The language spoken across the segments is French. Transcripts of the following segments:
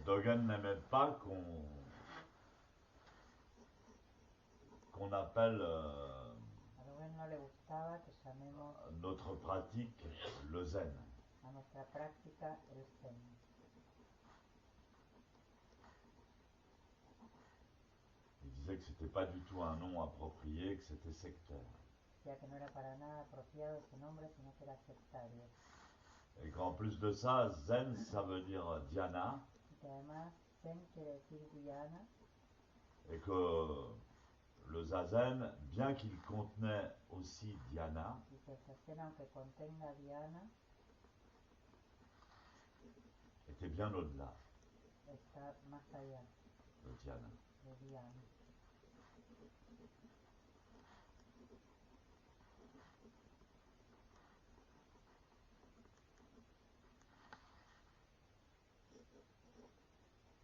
Dogen n'aimait pas qu'on appelle A Dogen no le gustaba que llamemos notre pratique le zen. a nuestra práctica el Zen. Il disait que c'était pas du tout un nom approprié, que c'était sectaire. Ya que no era para nada apropiado ese nombre, sino que era sectario. Et qu'en plus de ça, zen, ça veut dire dhyana, Y que además Zen quiere decir Dhyana, et que le zazen, bien qu'il contenait aussi dhyana, y que el Zazen, aunque contenga Dhyana, était bien au-delà está más allá de dhyana. de Dhyana.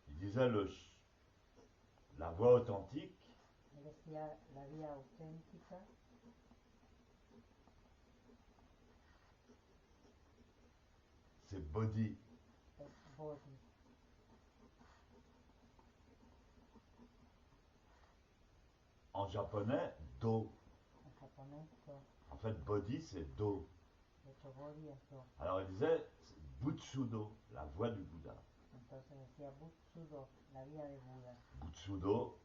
Il disait la voie authentique, Él decía la vía auténtica c'est bodhi. es Bodhi. En japonais, do. En japonés, Do. En fait, bodhi, c'est do. De hecho, Bodhi es Do. Alors il disait Butsudo, la voie du Bouddha. Entonces decía Butsudo, la vía de Buda. Butsudo,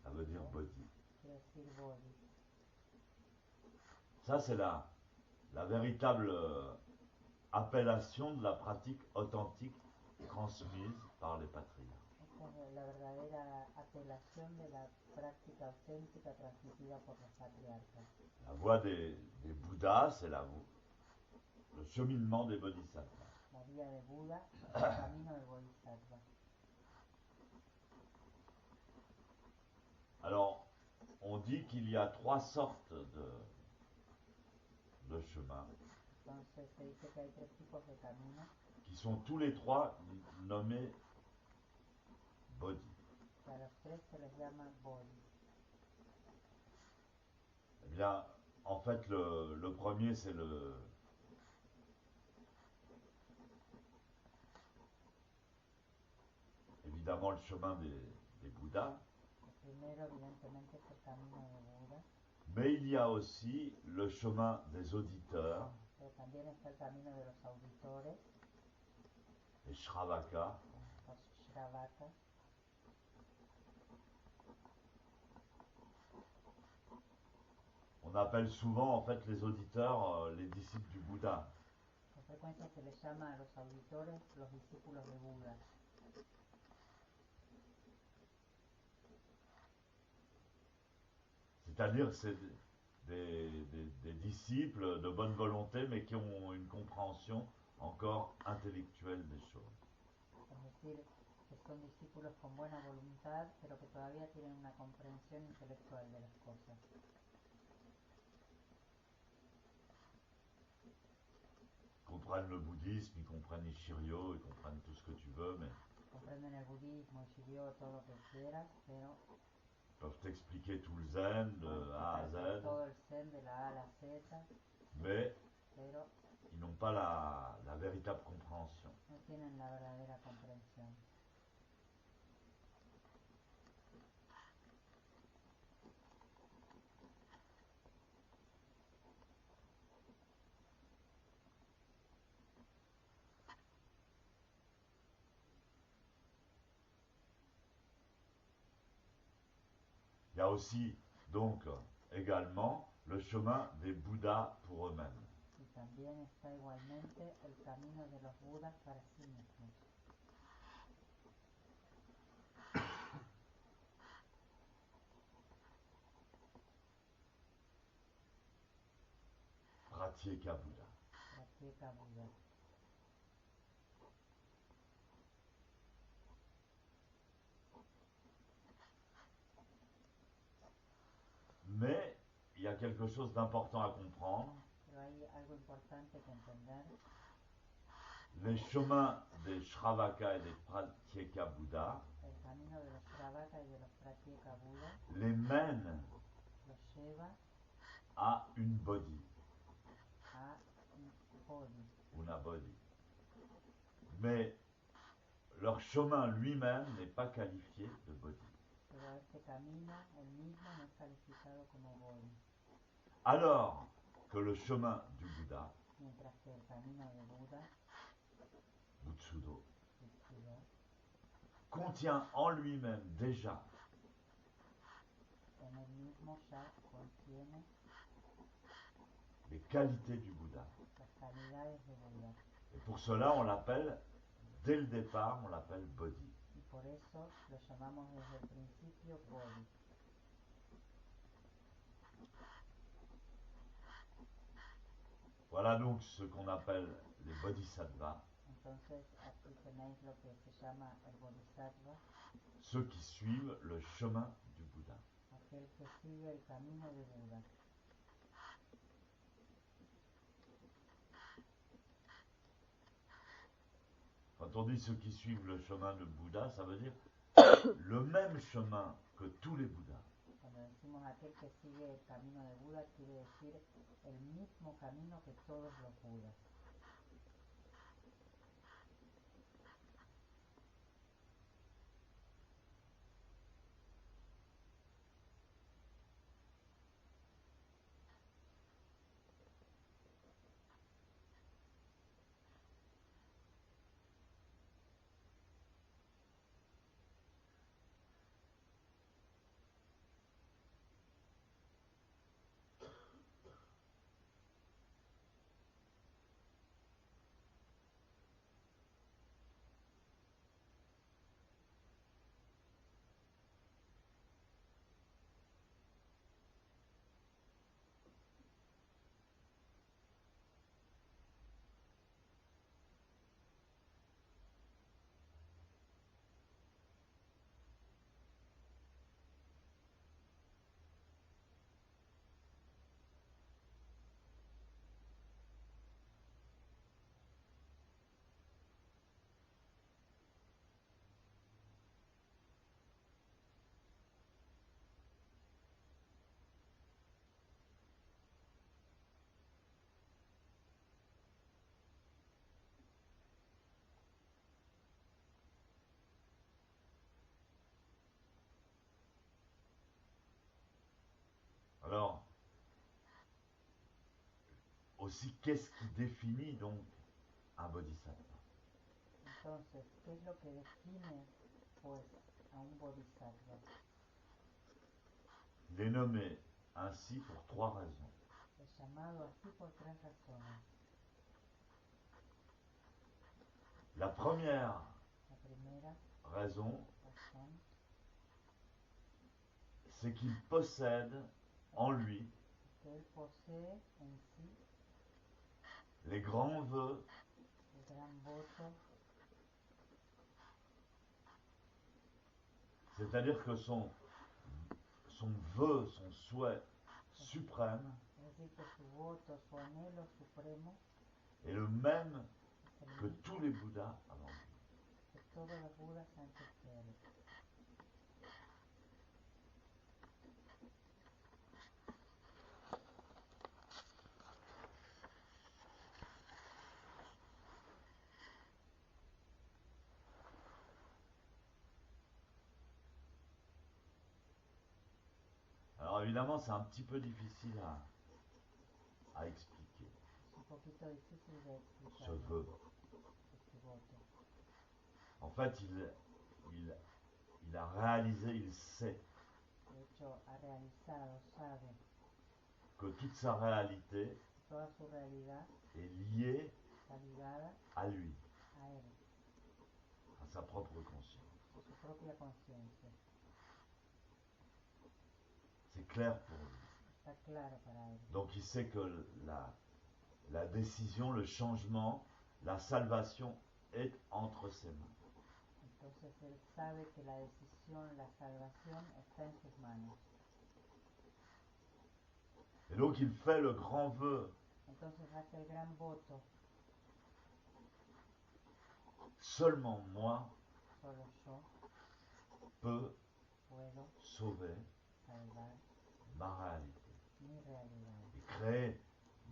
ça veut dire bodhi. Quiere decir Bodhi. Ça, c'est la véritable appellation de la pratique authentique transmise par les patriarches. Esta es la verdadera apelación de la práctica auténtica transmitida por los patriarcas. La voie des Bouddhas, c'est le cheminement des bodhisattvas. La vía de Buda, el camino del Bodhisattva. Alors, on dit qu'il y a trois sortes de chemins Entonces se dice que hay tres tipos de caminos, qui sont tous les trois nommés bodhi. que a los tres se les llama Bodhi. Eh bien, en fait, le premier, c'est évidemment le chemin des Bouddhas, El primero, evidentemente, es el camino de Buda, mais il y a aussi le chemin des auditeurs, pero también está el camino de los auditores, les Shravaka, los Shravaka. On appelle souvent en fait les auditeurs les disciples du Bouddha. Con frecuencia se les llama a los auditores los discípulos de Buda. C'est-à-dire c'est des disciples de bonne volonté mais qui ont une compréhension encore intellectuelle des choses. Es decir, que son discípulos con buena voluntad, pero que todavía tienen una comprensión intelectual de las cosas. Ils comprennent le bouddhisme, ils comprennent Ishiryo, ils comprennent tout ce que tu veux, mais Comprenden el budismo, el Shiryo, todo lo que quieras, pero ils peuvent t'expliquer tout le zen de A à Z, todo el Zen de la A a la Z, mais pero ils n'ont pas la véritable compréhension. no tienen la verdadera comprensión. Il y a aussi donc également le chemin des Bouddhas pour eux-mêmes. Y también está igualmente el camino de los Budas para sí mismos. Pratyeka Buddha. Pratyeka Buda. Mais il y a quelque chose d'important à comprendre. Pero hay algo importante que entender. Les chemins des Shravaka et des Pratyeka Buddha El camino de los Shravaka y de los Pratyeka Buda les mènent los lleva à une bodhi, a un Bodhi. una bodhi. Mais leur chemin lui-même n'est pas qualifié de bodhi. pero este camino, el mismo, no es calificado como bodhi, Alors que le chemin du Bouddha, mientras que el camino de Buda, Butsudo, Butsudo, contient en lui-même déjà en el mismo ya contiene les qualités du Bouddha. las calidades de Buda. Et pour cela, on l'appelle, dès le départ, on l'appelle bodhi. Y por eso lo llamamos desde el principio bodhi. Voilà donc ce qu'on appelle les bodhisattvas, Entonces aquí tenéis lo que se llama el bodhisattva, ceux qui suivent le chemin du Bouddha. aquel que sigue el camino de Buda. Quand on dit ceux qui suivent le chemin de Bouddha, ça veut dire le même chemin que tous les Bouddhas. Cuando decimos aquel que sigue el camino de Buda, quiere decir el mismo camino que todos los Budas. Alors, aussi, qu'est-ce qui définit donc un bodhisattva? Entonces, ¿qué es lo que define pues a un bodhisattva? Il est nommé ainsi pour trois raisons. Es llamado así por tres razones. La première La primera raison, razón c'est qu'il possède en lui es que él posee en sí les grands vœux el gran voto, c'est-à-dire que son vœu, son souhait suprême es decir, que su voto, su anhelo supremo est le même es el que mismo tous les Bouddhas avant lui. que todos los Budas antes que él. Alors évidemment, c'est un petit peu difficile à expliquer Es un poquito difícil de ce explicar vœu. este voto. En fait, il a réalisé, il sait De hecho, ha realizado, sabe, que toute sa réalité toda su realidad est liée está ligada à lui, a él, à sa propre conscience. a su propia conciencia. C'est clair pour lui. Está claro para él. Donc il sait que la décision, le changement, la salvation est entre ses mains. Entonces él sabe que la decisión, la salvación está en sus manos. Et donc il fait le grand vœu. Entonces hace el gran voto, Seulement moi solo yo peux puedo sauver salvar ma réalité mi realidad et créer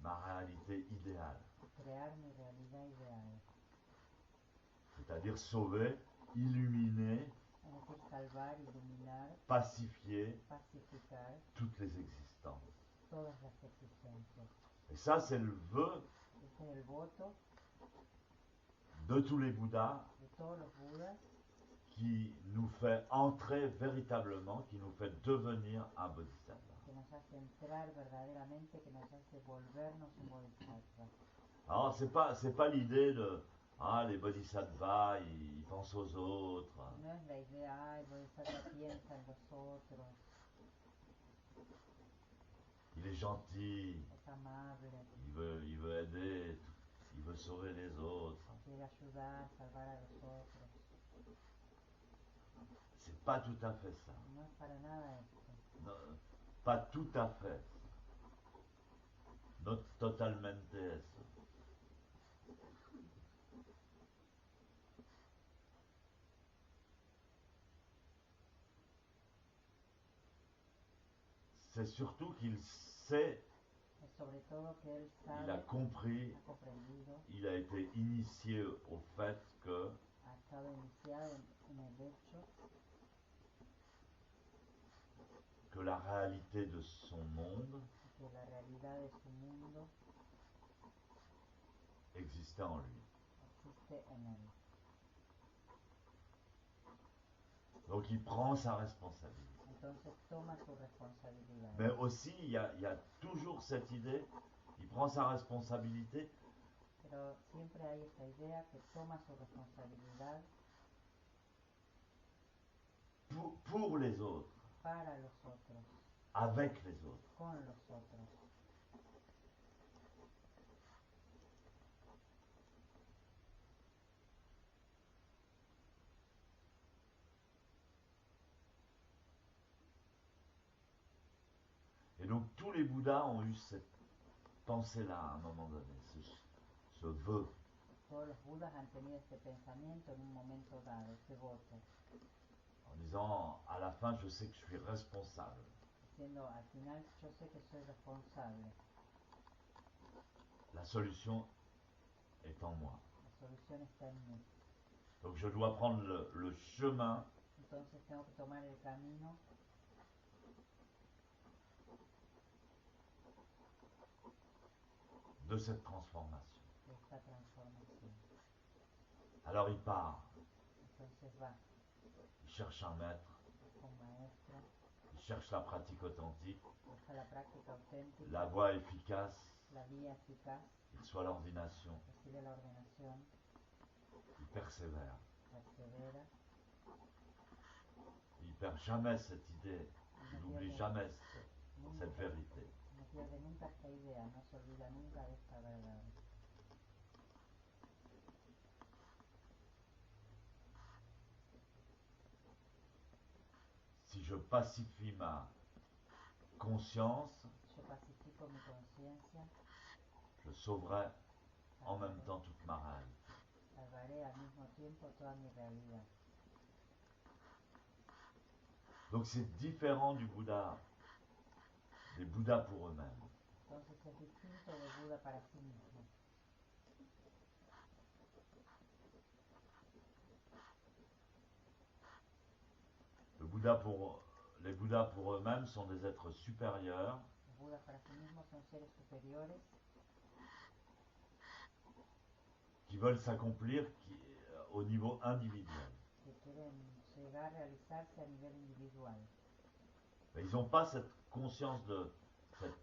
ma réalité idéale. y crear mi realidad ideal. C'est-à-dire sauver illuminer, es decir, salvar, iluminar, pacifier pacificar toutes les existences. todas las existencias. Et ça, c'est le vœu Este es el voto de tous les Bouddhas de todos los Budas qui nous fait entrer véritablement, qui nous fait devenir un bodhisattva. que nos hace entrar verdaderamente, que nos hace volvernos un bodhisattva. Alors, c'est pas l'idée de les bodhisattvas, ils pensent aux autres, No es la idea, el bodhisattva piensa en los otros, il est gentil, es amable, il veut aider, il veut sauver les autres. quiere ayudar, salvar a los otros. C'est pas tout à fait ça. No es para nada esto. Non, pas tout à fait. Not totalmente eso. C'est surtout qu'il sait, Es sobre todo que él il a sabe, compris, ha comprendido, il a été initié au fait que ha estado iniciado en el hecho que la réalité de son monde que la realidad de su mundo existait en lui. existe en él. Donc il prend sa responsabilité. Entonces toma su responsabilidad. Mais aussi, il y a toujours cette idée, il prend sa responsabilité Pero siempre hay esta idea que toma su responsabilidad pour les autres, para los otros, avec les autres. con los otros. Et donc tous les Bouddhas ont eu cette pensée-là à un moment donné, ce vœu. Todos los Budas han tenido este pensamiento en un momento dado, este voto, En disant, à la fin, je sais que je suis responsable. diciendo al final yo sé que soy responsable, La solution est en moi. la solución está en mí. Donc je dois prendre le chemin Entonces tengo que tomar el camino de cette transformation. de esta transformación. Alors il part, Entonces va il cherche un maître, con maestro, il cherche la pratique authentique, busca la práctica auténtica, la voie efficace, la vía eficaz, il soit l'ordination, recibe la ordenación, il persévère. persevera, Il perd jamais cette idée, il n'oublie jamais nunca, cette vérité. no pierde nunca esta idea, no se olvida nunca de esta verdad. Si je pacifie ma conscience, Yo pacifico mi conciencia, je sauverai en même temps toute ma réalité. salvaré al mismo tiempo toda mi realidad. Donc c'est différent du Bouddha, des Bouddhas pour eux-mêmes. Entonces es distinto de Buda para sí mismo. Les Bouddhas pour eux-mêmes sont des êtres supérieurs Los Budas para sí mismos son seres superiores qui veulent s'accomplir au niveau individuel. que quieren llegar a realizarse a nivel individual. Mais ils n'ont pas cette conscience de cette...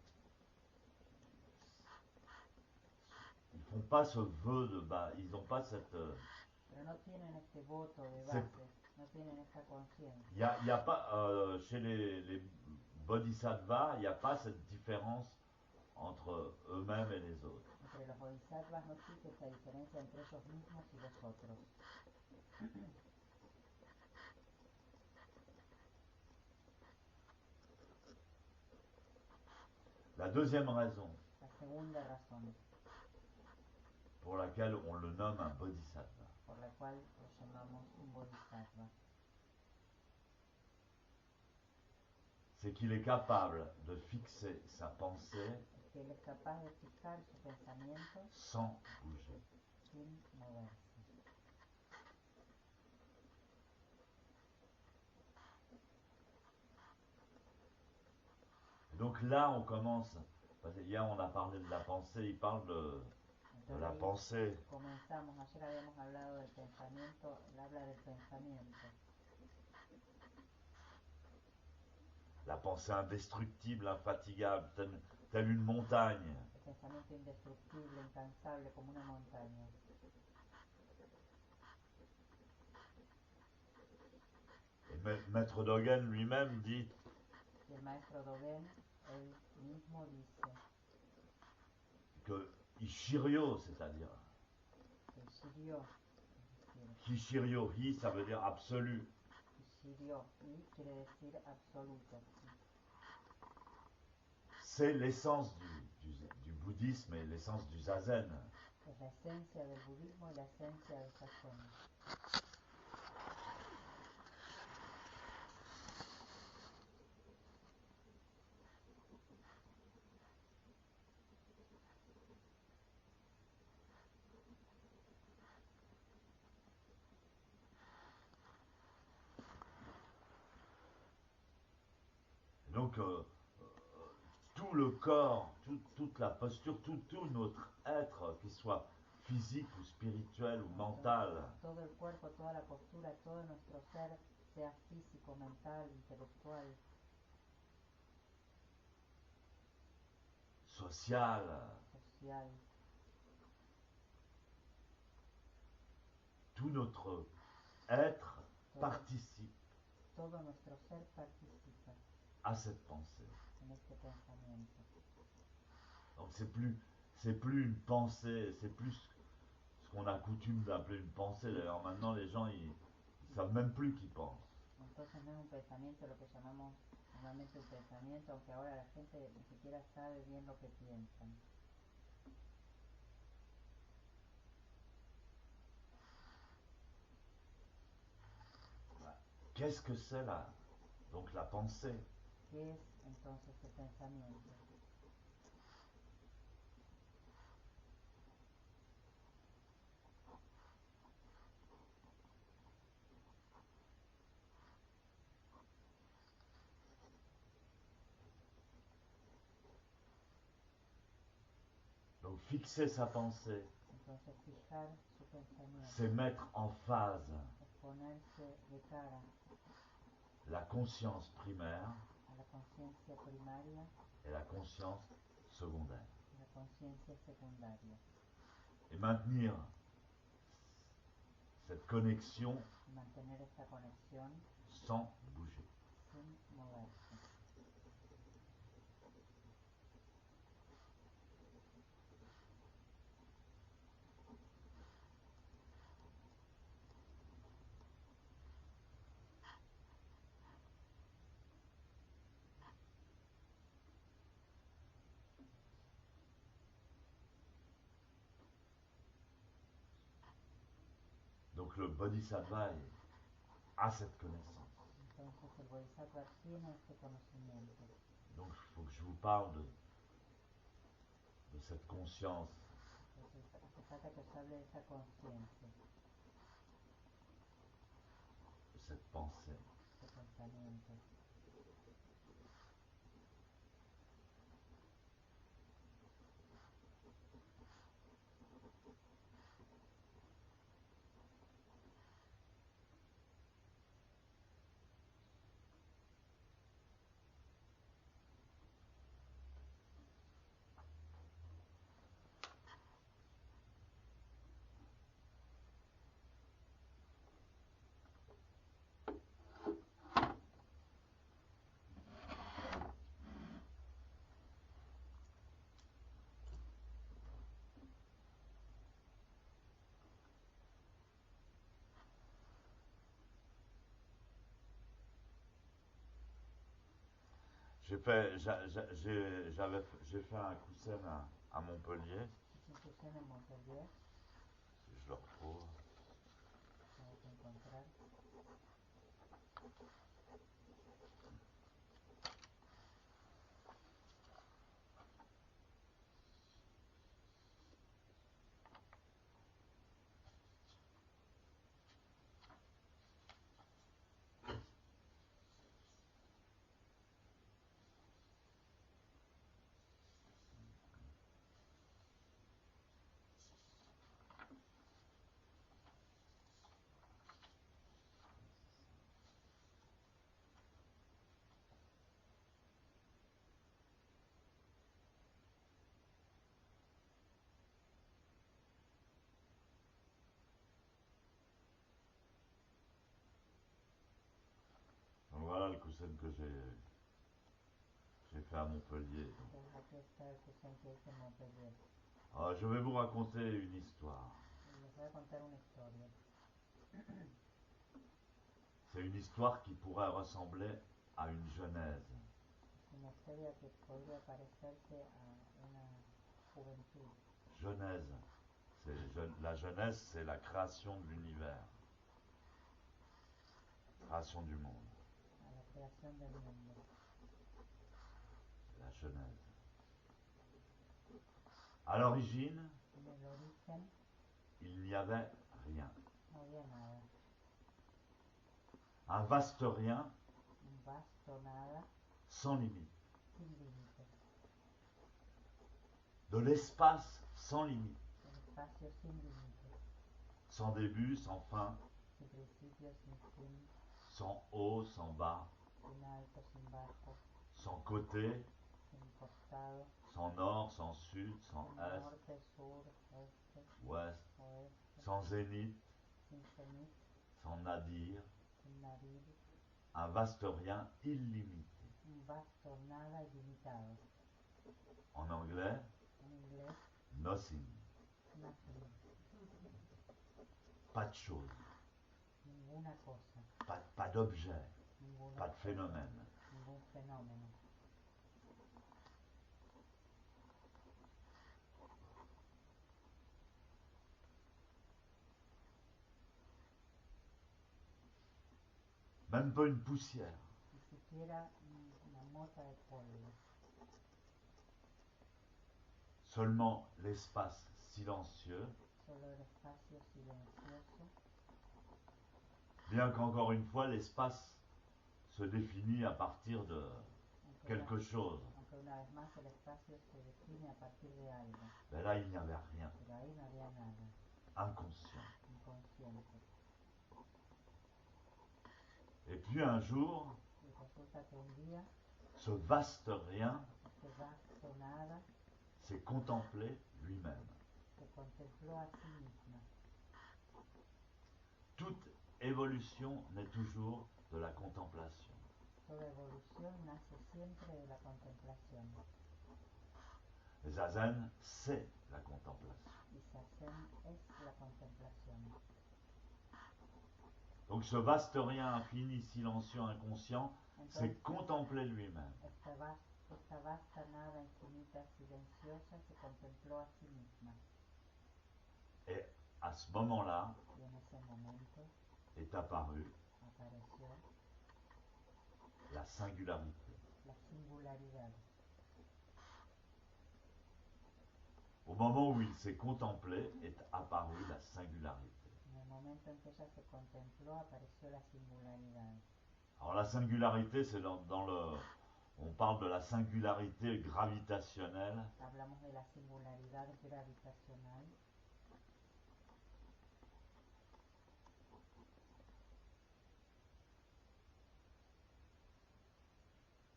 Ils font pas ce vœu de bas, ils n'ont pas cette... Pero no tienen este voto de C'est- base, no tienen esta conciencia. Il y a pas, chez les bodhisattvas, il n'y a pas cette différence entre eux-mêmes et les autres. Entre los bodhisattvas no existe esta diferencia entre ellos mismos y los otros. La deuxième raison La segunda razón pour laquelle on le nomme un bodhisattva, por la cual lo llamamos un bodhisattva c'est qu'il est capable de fixer sa pensée es que él es capaz de fijar su pensamiento sans bouger. sin moverse. donc là, on commence. Parce que hier, on a parlé de la pensée. Il parle de Entonces la ahí pensée. comenzamos, ayer habíamos hablado del pensamiento, él habla del pensamiento. La pensée indestructible, infatigable, telle une montagne. El pensamiento indestructible, incansable, como una montaña. Et Maître Dogen lui-même dit Y el maestro Dogen, él mismo dice que Ishiryo, c'est-à-dire que Shiryo, Hishiryo, Hi, ça veut dire absolu. Shiryo, y quiere decir absoluto. C'est l'essence du bouddhisme et l'essence du zazen. Es la esencia del budismo y la esencia del Zazen. Donc, tout le corps, toute la posture, tout notre être, qu'il soit physique ou spirituel ou mental, Todo el cuerpo, toda la postura, todo nuestro ser, sea físico, mental, intelectual, social, social, tout notre être participe todo nuestro ser participa à cette pensée. en este pensamiento. Donc c'est plus une pensée, c'est plus ce qu'on a coutume d'appeler une pensée. D'ailleurs maintenant les gens ils savent même plus qu'ils pensent. Entonces no es un pensamiento lo que llamamos normalmente un pensamiento, aunque ahora la gente ni siquiera sabe bien lo que piensan. Qu'est-ce que c'est là? Donc la pensée. ¿Qué es entonces el pensamiento? Donc fixer sa pensée, Entonces fijar su pensamiento, c'est mettre en phase es ponerse de cara la conscience primaire a la conciencia primaria et la conscience secondaire. y la conciencia secundaria. Et maintenir cette connexion Y mantener esta conexión sans bouger. sin moverse. Donc le bodhisattva a cette connaissance. Entonces el Bodhisattva tiene este conocimiento. Donc il faut que je vous parle de cette conscience. Entonces hace falta que os hable de esa conciencia, De cette pensée. de pensamiento. J'ai fait un coussin à Montpellier, Es un Kusen en Montpellier, si je le retrouve. tengo que encontrar. Thyssen que j'ai fait à Montpellier. que aquí está el Thyssen que hice en Montpellier. Ah, je vais vous raconter une histoire. Y les voy a contar una historia. C'est une histoire qui pourrait ressembler à une genèse. Es una historia que podría parecerse a una juventud. Genèse, la genèse, c'est la création de l'univers, création du monde. A la creación del mundo. La genèse. À l'origine, En el origen il n'y avait rien. no había nada. Un vaste rien Un vasto nada sans limite. sin límites. De l'espace sans limite. El espacio sin límites. Sans début, sans fin, Sin principio, sin fin. sans haut, sans bas, Sin alto, sin bajo. sans côté, Sin costado. sans nord, sans sud, sans Sin est, norte, sur, este, ouest, oeste. sans zénith, Sin cenit. sans nadir, Sin nadir. un vaste rien illimité. Un vasto nada ilimitado. En anglais, En inglés, nothing, nothing. pas de chose, Ninguna cosa. pas d'objet, Ninguna pas de cosa, phénomène. ningún fenómeno. Même pas une poussière, Ni siquiera una mota de polvo. seulement l'espace silencieux, Solo el espacio silencioso. bien qu'encore une fois l'espace se définit à partir de Aunque quelque chose. aunque una vez más el espacio se define a partir de algo. Mais là, il n'y avait rien, Pero ahí no había nada. inconscient. Inconsciente. Et puis un jour, Y resulta que un día ce vaste rien este vasto nada s'est contemplé lui-même. se contempló a sí misma. Toute évolution naît toujours de la contemplation. Toda evolución nace siempre de la contemplación. Zazen, c'est la contemplation. Y Zazen es la contemplación. Donc ce vaste rien infini, silencieux, inconscient, s'est Entonces, contemplé lui-même. esta vasta nada infinita, silenciosa, se contempló a sí misma. Et à ce moment-là Y en ese momento est apparue apareció la singularité. la singularidad. Au moment où il s'est contemplé est apparue la singularité. En el momento en que ella se contempló, apareció la singularidad. Alors la singularité, c'est dans le... On parle de la singularité gravitationnelle. Hablamos de la singularidad gravitacional.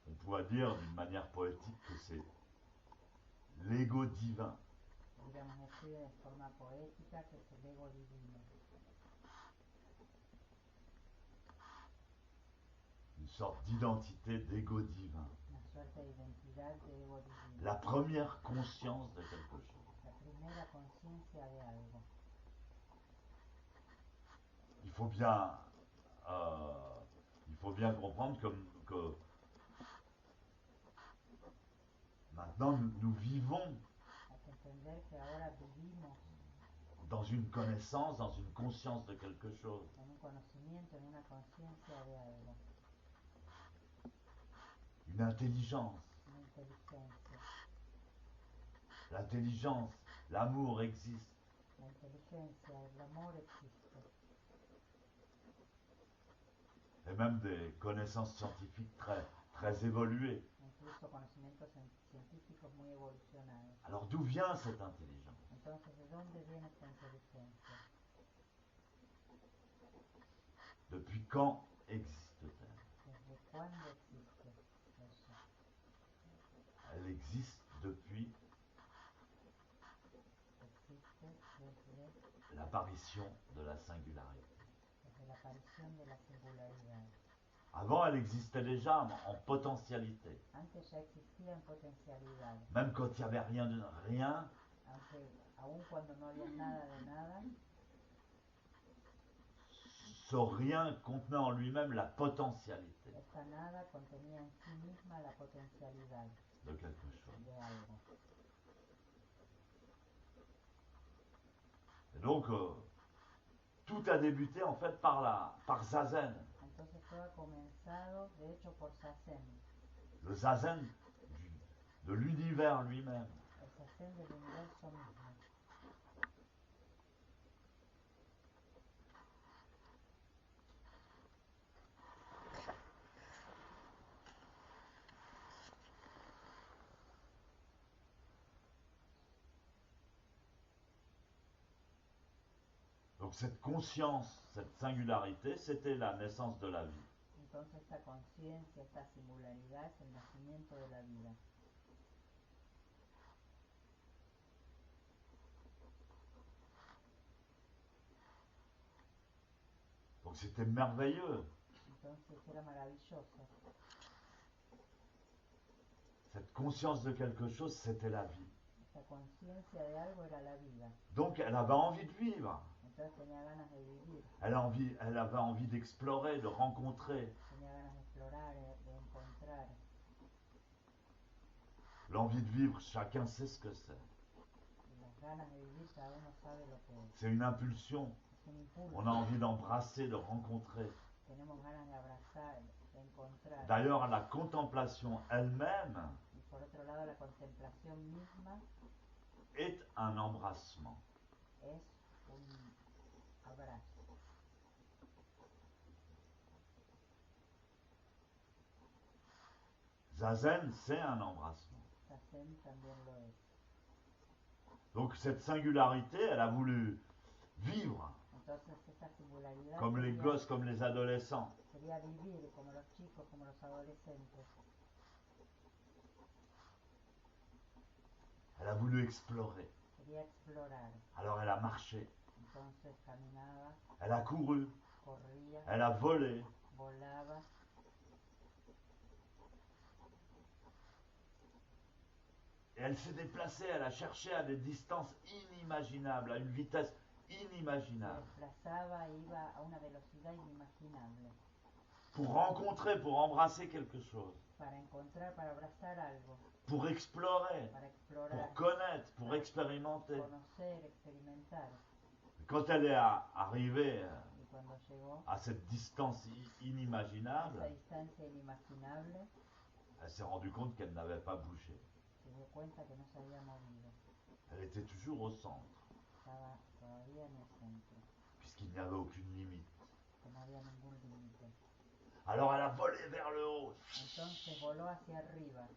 On pourrait dire d'une manière poétique que c'est l'ego divin. Podríamos decir de forma poética que es el ego divino. Une sorte d'identité d'ego divin. Una suerte de identidad de ego divino. La première conscience de quelque chose. La primera conciencia de algo. Il faut bien comprendre que maintenant nous vivons Hay que entender que ahora vivimos dans une connaissance, dans une conscience de quelque chose. en un conocimiento, en una conciencia de algo. Une intelligence. Una inteligencia. L'intelligence, l'amour existe. La inteligencia, el amor existe. Et même des connaissances scientifiques très évoluées. Incluso conocimientos científicos muy evolucionados. Alors d'où vient cette intelligence? Entonces, ¿de dónde viene esta inteligencia? Depuis quand existe-t-elle? ¿Desde cuándo existe eso? Elle existe depuis Existe l'apparition de la singularité. desde la aparición de la singularidad. Avant, elle existait déjà en potentialité. Antes ya existía en potencialidad, Même quand il n'y avait rien, aunque aun cuando no había nada de nada, ce rien contenait en lui-même la potentialité esta nada contenía en sí misma la potencialidad de quelque chose. de algo. Et donc, tout a débuté en fait par Zazen. Entonces todo ha comenzado, de hecho, por Zazen, Le Zazen de l'univers lui-même. el Zazen del universo mismo. Donc cette conscience, cette singularité, c'était la naissance de la vie. Entonces esta conciencia, esta singularidad es el nacimiento de la vida. Donc c'était merveilleux, Entonces era maravilloso. cette conscience de quelque chose, c'était la vie. Esta conciencia de algo era la vida. Donc elle avait envie de vivre, Entonces tenía ganas de vivir, elle avait envie d'explorer, de rencontrer. tenía ganas de explorar, de encontrar. L'envie de vivre, chacun sait ce que c'est. Las ganas de vivir, cada uno sabe lo que es. C'est une impulsion. Es un impulso. On a envie d'embrasser, de rencontrer. Tenemos ganas de abrazar, de encontrar. D'ailleurs, la contemplation elle-même Y por otro lado, la contemplación misma est un embrassement. es un abrazo. Zazen, c'est un embrassement. Zazen también lo es. Donc cette singularité, elle a voulu vivre Entonces esta singularidad comme les gosses, comme les adolescents. sería vivir como los chicos, como los adolescentes. Elle a voulu explorer. Quería explorar. Alors elle a marché, Entonces caminaba, elle a couru, corría, elle a volé. volaba. Et elle s'est déplacée, elle a cherché à des distances inimaginables, à une vitesse Se inimaginable. desplazaba, iba a una velocidad inimaginable Pour rencontrer, pour embrasser quelque chose. para encontrar, para abrazar algo, Pour explorer, para pour explorar, connaître, pour expérimenter. conocer, experimentar. Quand elle est arrivée Y cuando llegó à cette distance a inimaginable, esa distancia inimaginable, elle s'est rendue compte qu'elle n'avait pas bougé. se dio cuenta que no se había movido, Elle était toujours au centre, estaba todavía en el centro, puisqu'il n'y avait aucune limite. que no había ningún límite. Alors elle a volé vers le haut. Entonces voló hacia arriba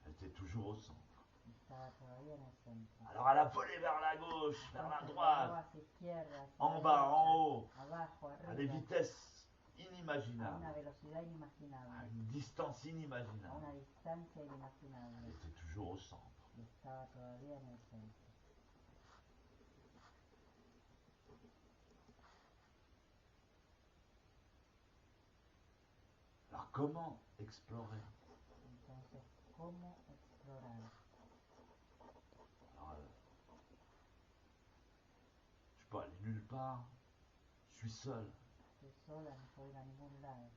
Elle était toujours au centre. y estaba todavía en el centro. Alors elle a volé vers la gauche, vers la Entonces voló droite, hacia izquierda, hacia en bas, derecha, en haut, abajo, à des arriba, vitesses a una inimaginables, velocidad à inimaginable, une distance a una inimaginable. distancia Elle inimaginable, était toujours au centre. y estaba todavía en el centro. Alors comment explorer? Entonces, ¿cómo explorar? Alors, je peux aller nulle part, je suis seul. Estoy sola, no puedo ir a ningún lado.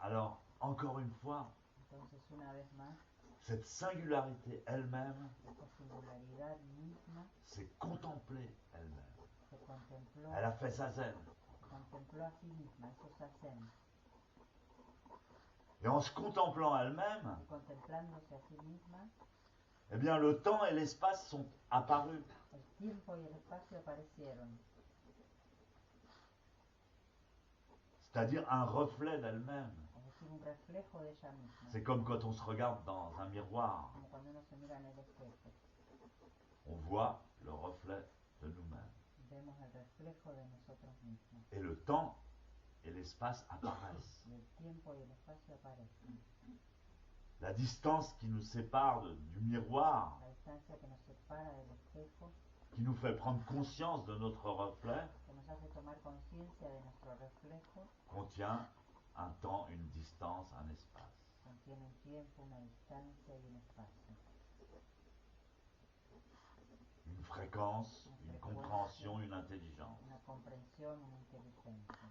Alors, encore une fois, Entonces, una vez más, cette singularité elle-même, esta singularidad misma c'est contempler elle-même. se contempló, Elle a fait Zazen. contempló a sí misma, eso es Zazen. Et en se contemplant elle-même, Y contemplándose a sí misma, eh bien le temps et l'espace sont apparus. el tiempo y el espacio aparecieron, C'est-à-dire un reflet d'elle-même. es decir, un reflejo de ella misma, C'est comme quand on se regarde dans un miroir. como cuando uno se mira en el espejo. On voit le reflet de nous-mêmes. Vemos el reflejo de nosotros mismos. Et le temps et l'espace apparaissent. Y el tiempo y el espacio aparecen. La distance qui nous sépare du miroir, La distancia que nos separa del espejo, qui nous fait prendre conscience de notre reflet, que nos hace tomar conciencia conciencia de nuestro reflejo contient un temps, une distance, un espace. contiene un tiempo, una distancia y un espacio. Une fréquence, une compréhension, une intelligence. Una comprensión, una inteligencia.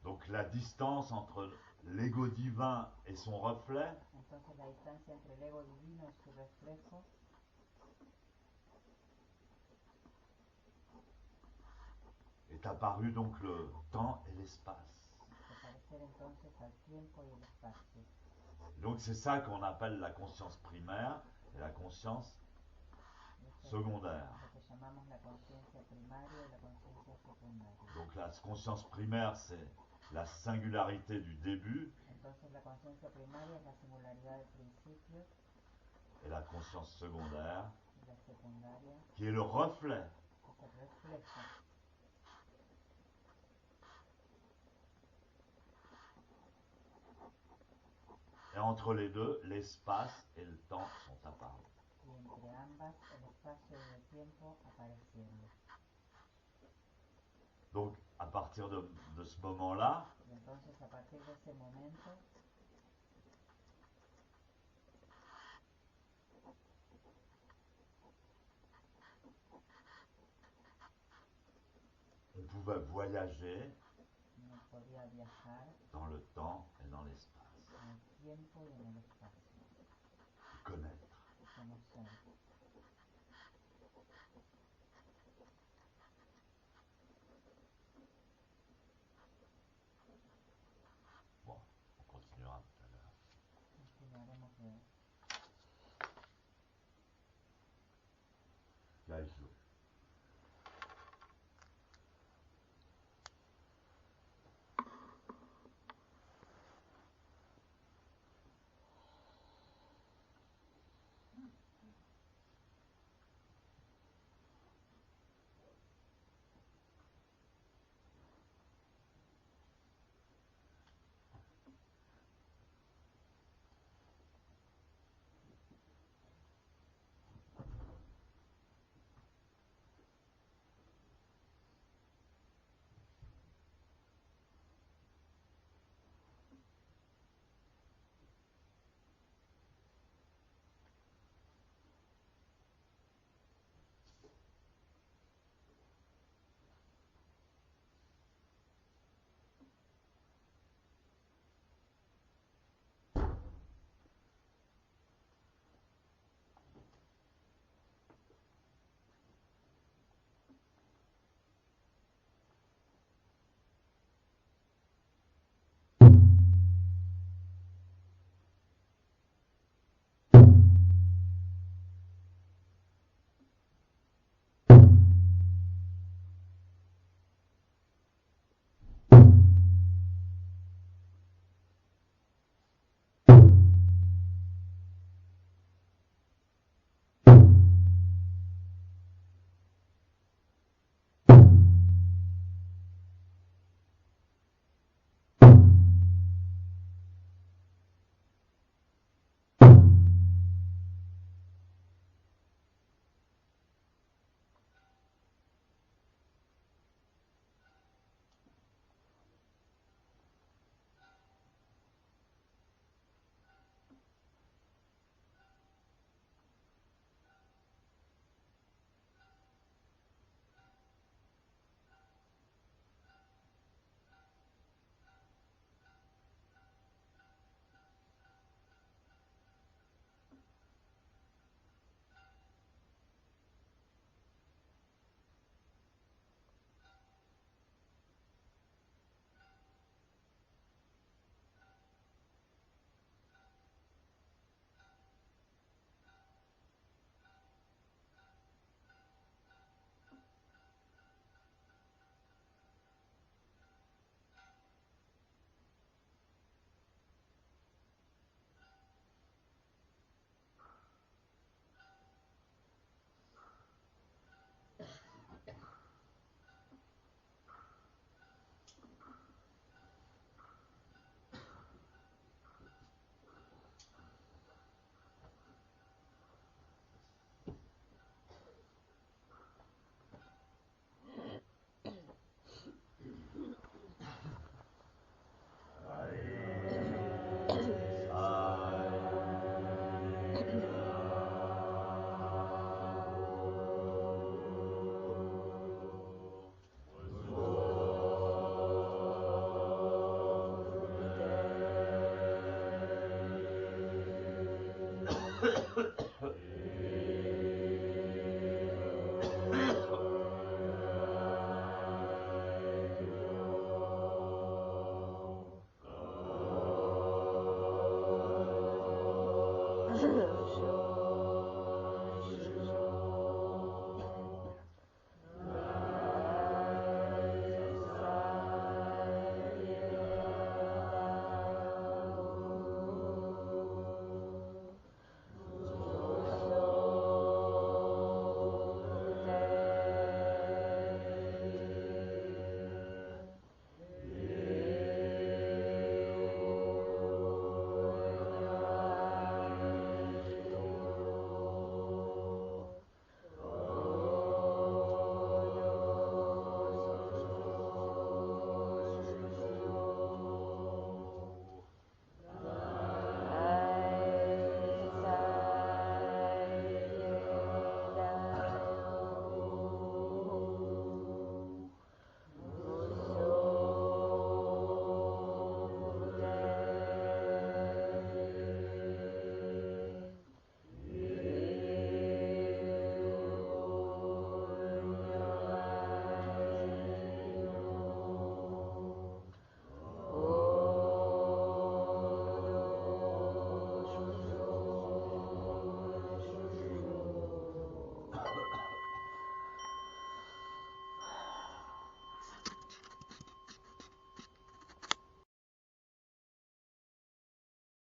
Donc la distance entre l'ego divin et son reflet Entonces la distancia entre el ego divino y su reflejo est apparu donc le temps et l'espace. se parecer entonces al tiempo y el espacio. Donc c'est ça qu'on appelle la conscience primaire et la conscience secondaire. Lo que llamamos la conciencia primaria y la conciencia secundaria. Donc la conscience primaire, c'est la singularité du début, Entonces la conciencia primaria es la singularidad del principio et la conscience secondaire, y la secundaria qui est le reflet. es el reflejo. Et entre les deux, l'espace et le temps sont apparus. Y entre ambas el espacio y el tiempo aparecieron. Donc à partir de ce moment-là, Y entonces a partir de ese momento on pouvait voyager uno podía viajar dans le temps et dans l'espace. en el tiempo y en el espacio.